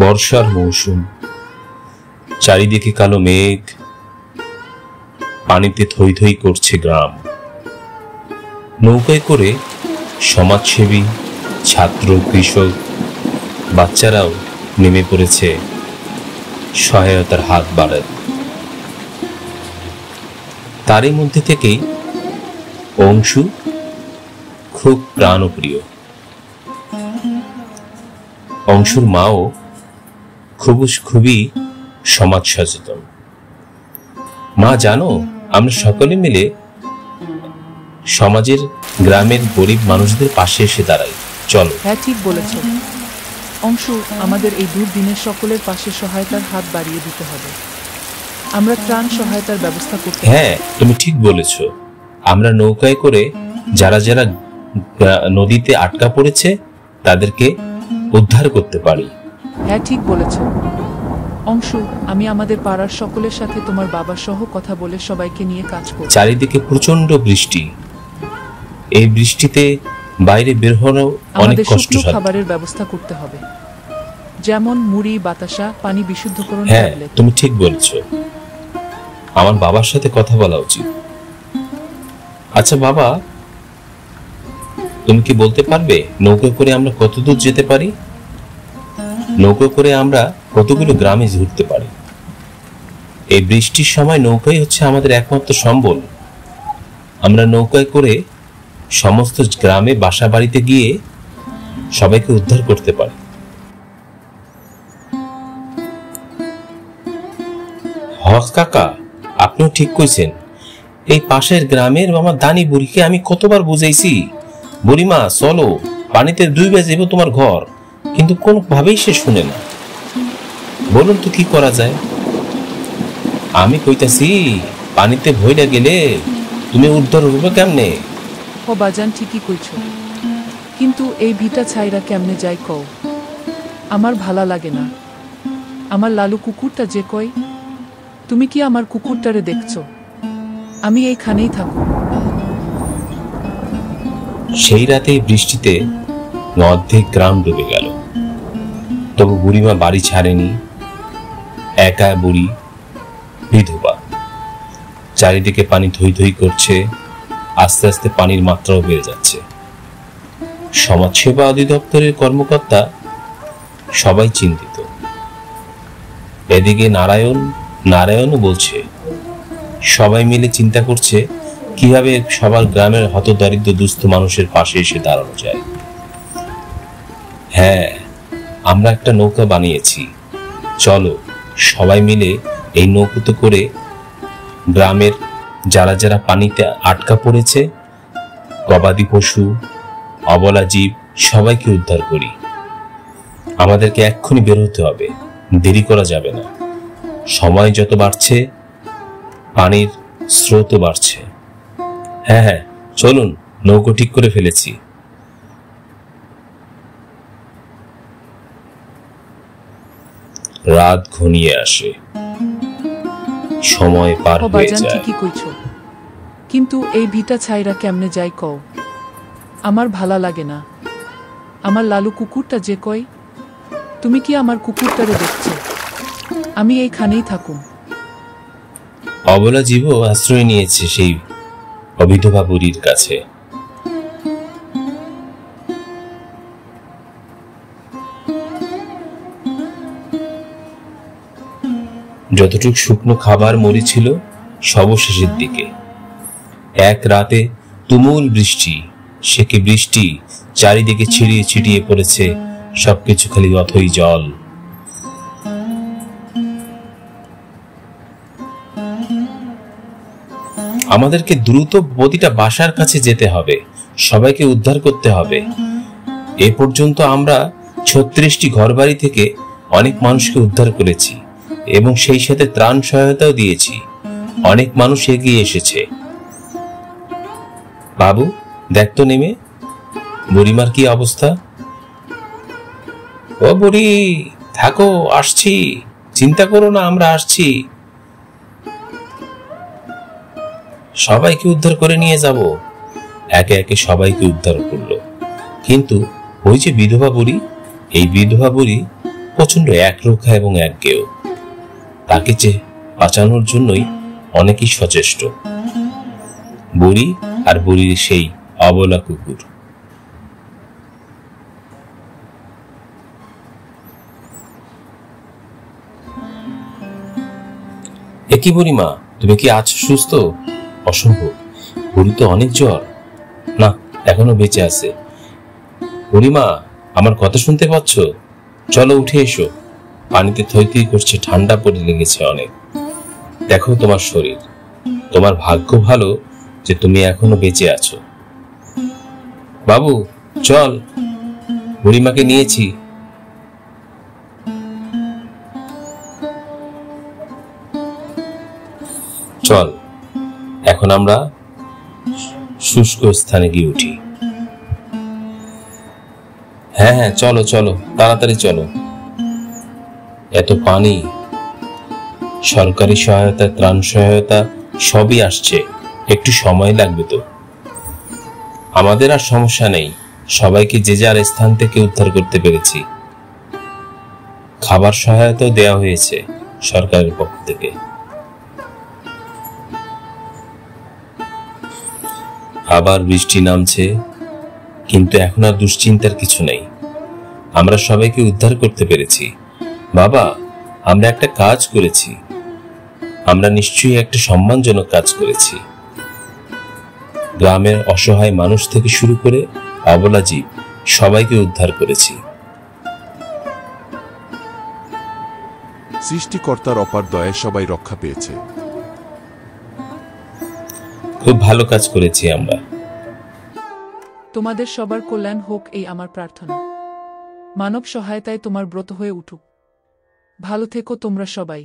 বর্ষার মৌসুম, চারিদিকে কালো মেঘ, পানিতে থই থই করছে গ্রাম। নৌকায় করে সমাজসেবী, ছাত্র, কৃষক, বাচ্চারাও নেমে পড়েছে সহায়তার হাত বাড়াতে। তারই মধ্যে থেকেই অংশু খুব প্রাণপ্রিয়। অংশুর মাও খুবই সমাজ সচেতন। মা, জানো, আমরা সকলে মিলে সমাজের, গ্রামের গরিব মানুষদের পাশে এসে দাঁড়াই। চলো। হ্যাঁ, ঠিক বলেছ অংশু। আমাদের এই দুর্দিনের সকলের পাশে সহায়তার হাত বাড়িয়ে দিতে হবে। আমরা ত্রাণ সহায়তার ব্যবস্থা করতে। হ্যাঁ, তুমি ঠিক বলেছ। আমরা নৌকায় করে যারা যারা নদীতে আটকা পড়েছে তাদেরকে উদ্ধার করতে পারি। হ্যাঁ, ঠিক বলেছ অংশু। আমি আমাদের পাড়ার সকলের সাথে তোমার বাবা সহ কথা বলে সবাইকে নিয়ে কাজ করব। চারিদিকে প্রচন্ড বৃষ্টি। এই বৃষ্টিতে বাইরে বের হওয়া অনেক কষ্টসাধ্য। খাবারের ব্যবস্থা করতে হবে, যেমন মুড়ি, বাতাসা, পানি, বিশুদ্ধকরণ। হ্যাঁ, তুমি ঠিক বলছো। আমার বাবার সাথে কথা বলা উচিত। আচ্ছা বাবা, তুমি কি বলতে পারবে নৌকা করে আমরা কত দূর যেতে পারি? নৌকা করে আমরা কতগুলো গ্রামে ঘুরতে পারি? এই বৃষ্টির সময় নৌকাই হচ্ছে আমাদের একমাত্র সম্বল। আমরা নৌকায় করে সমস্ত গ্রামে বাসা বাড়িতে গিয়ে সবাইকে উদ্ধার করতে পারি। হক কাকা, আপনিও ঠিক কইছেন। এই পাশের গ্রামের আমার দানি বুড়িকে আমি কতবার বুঝাইছি, বুড়িমা চলো, পানিতে ডুবে যাবো তোমার ঘর, কিন্তু কোনোভাবেই সে শুনে না। বলুন তো কি করা যায়? আমি কইতাছি, পানিতে ভইরা গেলে তুমি উদ্ধার হইবে কেমনে? ও বাজান, ঠিকই কইছ, কিন্তু এই ভিটা ছাইরা কেমনে যাই কও? আমার ভালা লাগে না। আমার লালু কুকুরটা যে কই, তুমি কি আমার কুকুরটারে দেখছো? আমি এইখানেই থাকো। সেই রাতে বৃষ্টিতে অর্ধেক গ্রাম ডুবে গেল, তবু বুড়িমা বাড়ি ছাড়েনি। একা বুড়ি, বিধবা। চারিদিকে পানি ধই ধই করছে। আস্তে আস্তে পানির মাত্রাও বেড়ে যাচ্ছে। সমাজসেবা অধিদপ্তরের কর্মকর্তা সবাই চিন্তিত। এদিকে নারায়ণও বলছে, সবাই মিলে চিন্তা করছে কিভাবে সবার গ্রামের হতদরিদ্র দুস্থ মানুষের পাশে এসে দাঁড়ানো যায়। হ্যাঁ, আমরা একটা নৌকা বানিয়েছি। চলো সবাই মিলে এই নৌকোতে করে গ্রামের যারা যারা পানিতে আটকা পড়েছে, গবাদি পশু, অবলা জীব, সবাইকে উদ্ধার করি। আমাদেরকে এক্ষুনি বের হতে হবে, দেরি করা যাবে না। সময় যত বাড়ছে পানির স্রোতও বাড়ছে। হ্যাঁ হ্যাঁ, চলুন, নৌকো ঠিক করে ফেলেছি। রাত ঘনিয়ে আসে, সময় পার হয়ে যায়। ঠিকই কইছো, কিন্তু এই ভিটা ছাইরা কেমনে যাই কও? আমার ভালা লাগে না। আমার লালু কুকুরটা যে কই, তুমি কি আমার কুকুরটারে দেখছো? আমি এইখানেই থাকুম। অবলা জীবও আশ্রয় নিয়েছে সেই অবিধবা বুড়ির কাছে। যতটুক শুকনো খাবার মরি ছিল সবশেষের দিকে। এক রাতে তুমুল বৃষ্টি, সে কি বৃষ্টি! চারিদিকে ছিড়িয়ে ছিটিয়ে পড়েছে সবকিছু, খালি অথই জল। আমাদেরকে দ্রুত প্রতিটা বাসার কাছে যেতে হবে, সবাইকে উদ্ধার করতে হবে। এ পর্যন্ত আমরা 36টি ঘরবাড়ি থেকে অনেক মানুষকে উদ্ধার করেছি এবং সেই সাথে ত্রাণ সহায়তাও দিয়েছি। অনেক মানুষ এগিয়ে এসেছে। বাবু, দেখ তো নেমে বুড়িমার কি অবস্থা। ও বুড়ি, থাকো, আসছি, চিন্তা করো না, আমরা আসছি। সবাইকে উদ্ধার করে নিয়ে যাব। একে একে সবাইকে উদ্ধার করলো, কিন্তু ওই যে বিধবা বুড়ি, এই বিধবা বুড়ি প্রচন্ড একরোখা এবং একগেয়। তাকে যে বাঁচানোর জন্যই অনেকেই সচেষ্ট। বুড়ি আর বুড়ির সেই অবলা কুকুর। একই বুড়িমা, তুমি কি আছো সুস্থ? অসম্ভব, বুড়ি তো অনেক জ্বর। না, এখনো বেঁচে আছে। বুড়িমা, আমার কথা শুনতে পাচ্ছ? চলো উঠে এসো, পানিতে থই থই করছে, ঠান্ডা পড়ে লেগেছে অনেক। দেখো তোমার শরীর, তোমার ভাগ্য ভালো যে তুমি এখনো বেঁচে আছো। বাবু চল, বুড়িমাকে নিয়েছি। চল, এখন আমরা শুষ্ক স্থানে গিয়ে উঠি। হ্যাঁ হ্যাঁ, চলো চলো, তাড়াতাড়ি চলো। এত পানি, সরকারি সহায়তা, ত্রাণ সহায়তা সবই আসছে, একটু সময় লাগবে তো। আমাদের আর সমস্যা নেই, সবাইকে যে যার স্থান থেকে উদ্ধার করতে পেরেছি। খাবার সহায়তাও দেওয়া হয়েছে সরকারের পক্ষ থেকে। আবার বৃষ্টি নামছে, কিন্তু এখন আর দুশ্চিন্তার কিছু নেই। আমরা সবাইকে উদ্ধার করতে পেরেছি। বাবা, আমরা একটা কাজ করেছি। আমরা নিশ্চয়ই একটা সম্মানজনক কাজ করেছি। গ্রামের অসহায় মানুষ থেকে শুরু করে অবলা জীব সবাইকে উদ্ধার করেছি। সৃষ্টিকর্তার অপার দয়ায় সবাই রক্ষা পেয়েছে। খুব ভালো কাজ করেছি আমরা। তোমাদের সবার কল্যাণ হোক এই আমার প্রার্থনা। মানব সহায়তায় তোমার ব্রত হয়ে উঠুক। ভালো থেকো তোমরা সবাই।